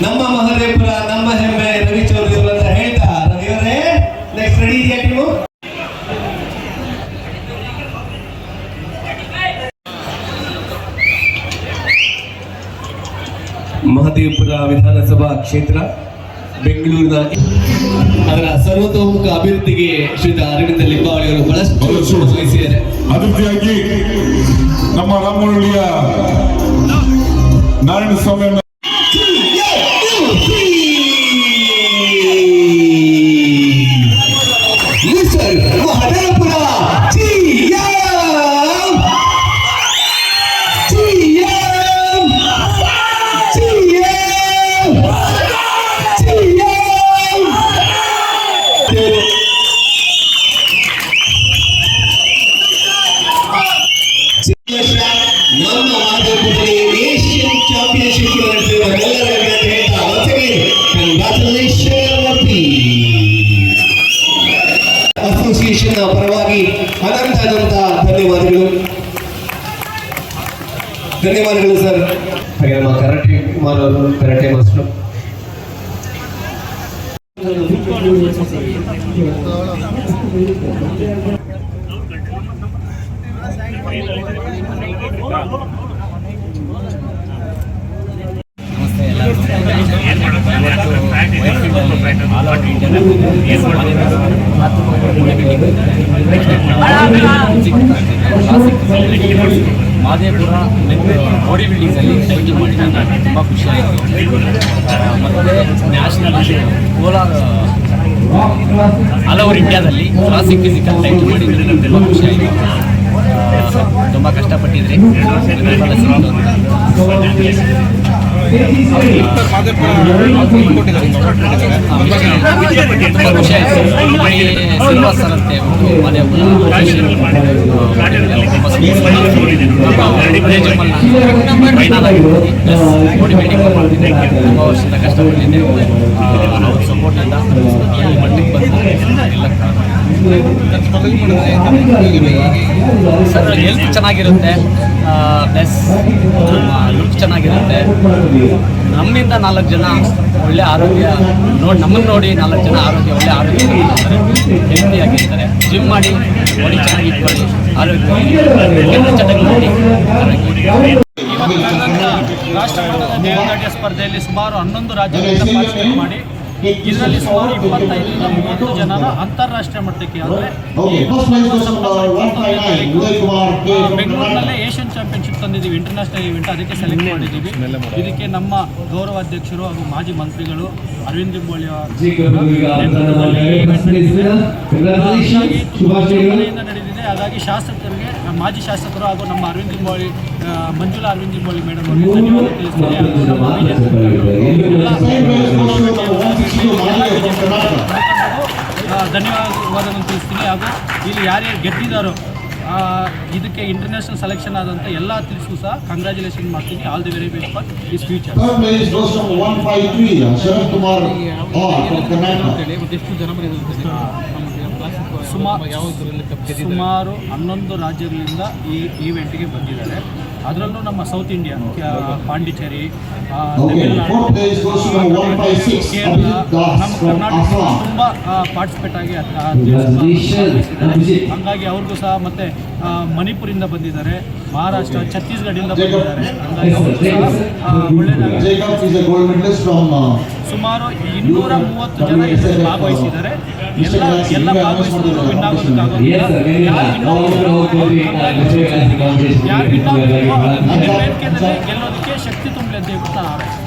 ನಮ್ಮ ಮಹದೇವಪುರ ನಮ್ಮ ಹೆಮ್ಮೆ ರವಿ ಚೌಧರಿ ಅವರು ಅಂತ ಹೇಳ್ತಾ, ರವಿಯವರೇ ನೆಕ್ಸ್ಟ್ ರೆಡಿ ಇದೆಯಾ ಟೀಮು? ಮಹದೇವಪುರ ವಿಧಾನಸಭಾ ಕ್ಷೇತ್ರ ಬೆಂಗಳೂರಿನ ಅದರ ಸರ್ವತೋಮುಖ ಅಭಿವೃದ್ಧಿಗೆ ಶ್ರೀಯುತ ಅರವಿಂದ ಲಿಂಬಾವಳಿ ಅವರು ಬಹಳಷ್ಟು ವಹಿಸಿದ್ದಾರೆ. ಅಭಿವೃದ್ಧಿಯಾಗಿ ನಮ್ಮ ರಾಮನಹಳ್ಳಿಯ ನಾರಾಯಣ ಸ್ವಾಮಿ ಅಸೋಸಿಯೇಷನ್ ಪರವಾಗಿ ಅನಂತ ಧನ್ಯವಾದಗಳು ಸರ್. ಹಾಗೆ ನಮ್ಮ ಕರಾಟೆ ಕುಮಾರ್ ಅವರು karate master. Madepura body building ಅಲ್ಲಿ ಟೈಟಲ್ ಮಾಡಿ ನನಗೆ ತುಂಬ ಖುಷಿ ಆಯಿತು. ಮತ್ತು ನ್ಯಾಷನಲ್ ಕೋಲಾರ ಆಲ್ ಓವರ್ ಇಂಡಿಯಾದಲ್ಲಿ ಕ್ಲಾಸಿಕ್ ಫಿಸಿಕಲ್ ಟೈಟಲ್ ಮಾಡಿದರೆ ನನಗೆ ತುಂಬ ಖುಷಿ ಆಯಿತು. ತುಂಬ ಕಷ್ಟಪಟ್ಟಿದ್ರಿ, ತುಂಬ ಖುಷಿ ಆಯಿತು. ಶ್ರೀನಿವಾಸನ್ ಅಂತ ಮಾದೇಪುರ ಫೈನಲ್ ಆಗಿರ್ಬೋದು. ಪ್ಲಸ್ ಬಾಡಿ ಬಿಲ್ಡಿಂಗ್ ಮಾಡ್ತಿದ್ದೆ, ತುಂಬ ವರ್ಷದಿಂದ ಕಷ್ಟಪಟ್ಟಿದ್ದೆ. ಅವ್ರ ಸಪೋರ್ಟಿಂದ ಈ ಮಟ್ಟಿಗೆ ಬಂದು ಎಲ್ಲ ಸರ್ ಹೆಲ್ತ್ ಚೆನ್ನಾಗಿರುತ್ತೆ, ಪ್ಲಸ್ ಲುಕ್ ಚೆನ್ನಾಗಿರುತ್ತೆ. ನಮ್ಮಿಂದ 4 ಜನ ಒಳ್ಳೆ ಆರೋಗ್ಯ ನಮ್ಮನ್ನು ನೋಡಿ 4 ಜನ ಒಳ್ಳೆ ಆರೋಗ್ಯ ಹೆಲ್ತಿಯಾಗಿರ್ತಾರೆ. ಜಿಮ್ ಮಾಡಿ ಬಾಡಿ ಚೆನ್ನಾಗಿ ಇಟ್ಕೊಳ್ಳಿ, ಆರೋಗ್ಯ ಚಟಗಳು ಮಾಡಿ ಆರೋಗ್ಯ. ರಾಷ್ಟ್ರಮಟ್ಟದ ದೇವದಾಟಿಯ ಸ್ಪರ್ಧೆಯಲ್ಲಿ ಸುಮಾರು 11 ರಾಜ್ಯಗಳಿಂದ ಪಾರ್ಟಿಸಿಪೇಟ್ ಮಾಡಿ ಇದರಲ್ಲಿ ಸುಮಾರು 25ರಿಂದ 30 ಜನರ ಅಂತಾರಾಷ್ಟ್ರೀಯ ಮಟ್ಟಕ್ಕೆ ಅಂದರೆ ಬೆಂಗಳೂರಿನಲ್ಲೇ ಏಷ್ಯನ್ ಚಾಂಪಿಯನ್ಶಿಪ್ ತಂದಿದ್ದೀವಿ, ಇಂಟರ್ನ್ಯಾಷನಲ್ ಈವೆಂಟ್, ಅದಕ್ಕೆ ಸೆಲೆಕ್ಟ್ ಮಾಡಿದ್ದೀವಿ. ಇದಕ್ಕೆ ನಮ್ಮ ಗೌರವಾಧ್ಯಕ್ಷರು ಹಾಗೂ ಮಾಜಿ ಮಂತ್ರಿಗಳು ಅರವಿಂದ್ ಲಿಂಬಾವಳಿ ನಡೆದಿದೆ. ಹಾಗಾಗಿ ಶಾಸಕರಿಗೆ, ಮಾಜಿ ಶಾಸಕರು ಹಾಗೂ ನಮ್ಮ ಅರವಿಂದ್ ಲಿಂಬಾವಳಿ ಮಂಜುಳಾ ಅರವಿಂದ್ ಲಿಂಬಾವಳಿ ಮೇಡಮ್ ಅವರಿಗೆ ಧನ್ಯವಾದ ತಿಳಿಸ್ತೀನಿ. ಧನ್ಯವಾದಗಳನ್ನು ತಿಳಿಸ್ತೀನಿ. ಹಾಗೂ ಇಲ್ಲಿ ಯಾರ್ಯಾರು ಗೆದ್ದಿದ್ದಾರೋ ಇದಕ್ಕೆ ಇಂಟರ್ನ್ಯಾಷನಲ್ ಸೆಲೆಕ್ಷನ್ ಆದಂಥ ಎಲ್ಲ ಅಥ್ಲೀಟ್ಸ್ಗೂ ಸಹ ಕಂಗ್ರ್ಯಾಚುಲೇಷನ್ ಮಾಡ್ತೀನಿ. All the very best for this future. ಸುಮಾರು 11 ರಾಜ್ಯಗಳಿಂದ ಈ ಈವೆಂಟ್ಗೆ ಬಂದಿದ್ದಾರೆ. ಅದರಲ್ಲೂ ನಮ್ಮ ಸೌತ್ ಇಂಡಿಯಾ, ಪಾಂಡಿಚೇರಿ, ತಮಿಳುನಾಡು, ಕೇರಳ, ನಮ್ಮ ಕರ್ನಾಟಕ ತುಂಬ ಪಾರ್ಟಿಸಿಪೇಟ್ ಆಗಿ ಹಂಗಾಗಿ ಅವ್ರಿಗೂ ಸಹ, ಮತ್ತು ಮಣಿಪುರಿಂದ ಬಂದಿದ್ದಾರೆ, ಮಹಾರಾಷ್ಟ್ರ, ಛತ್ತೀಸ್ಗಢದಿಂದ ಬಂದಿದ್ದಾರೆ. ಹಂಗಾಗಿ ಸುಮಾರು 230 ಜನ ಇದರಲ್ಲಿ ಭಾಗವಹಿಸಿದ್ದಾರೆ. ಎಲ್ಲ ಭಾಗವಹಿಸಿದ್ರು ವಿನ್ ಆಗೋದಕ್ಕಾಗೋದಿಲ್ಲ. ಯಾರು ವಿನ್ ಆಗಬೇಕು ವೇದಿಕೆಯಲ್ಲಿ ಗೆಲ್ಲೋದಕ್ಕೆ ಶಕ್ತಿ ತುಂಬಲಿ ಅಂತ ಹೇಳ್ಬಿಟ್ಟು ನಾನು